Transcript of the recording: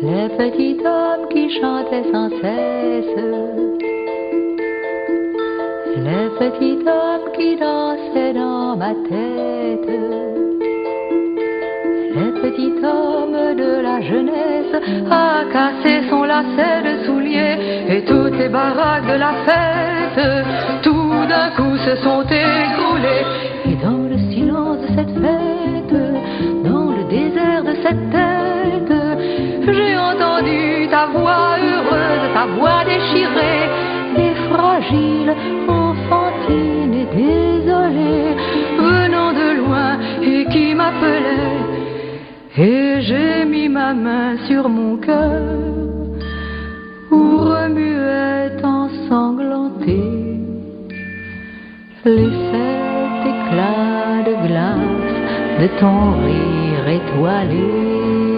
les petits hommes qui chantaient sans cesse, les petits hommes qui dansaient dans ma tête, les petits hommes de la jeunesse a cassé son lacet de souliers et toutes les baraques de la fête tout d'un coup se sont écroulées. Et dans le silence de cette fête, dans le désert de cette tête, j'ai entendu ta voix heureuse, ta voix déchirée et fragile, enfantine et désolée, venant de loin et qui m'appelait. Et j'ai mis ma main sur mon cœur où remuait ensanglanté les sept éclats de glace de ton rire étoilé.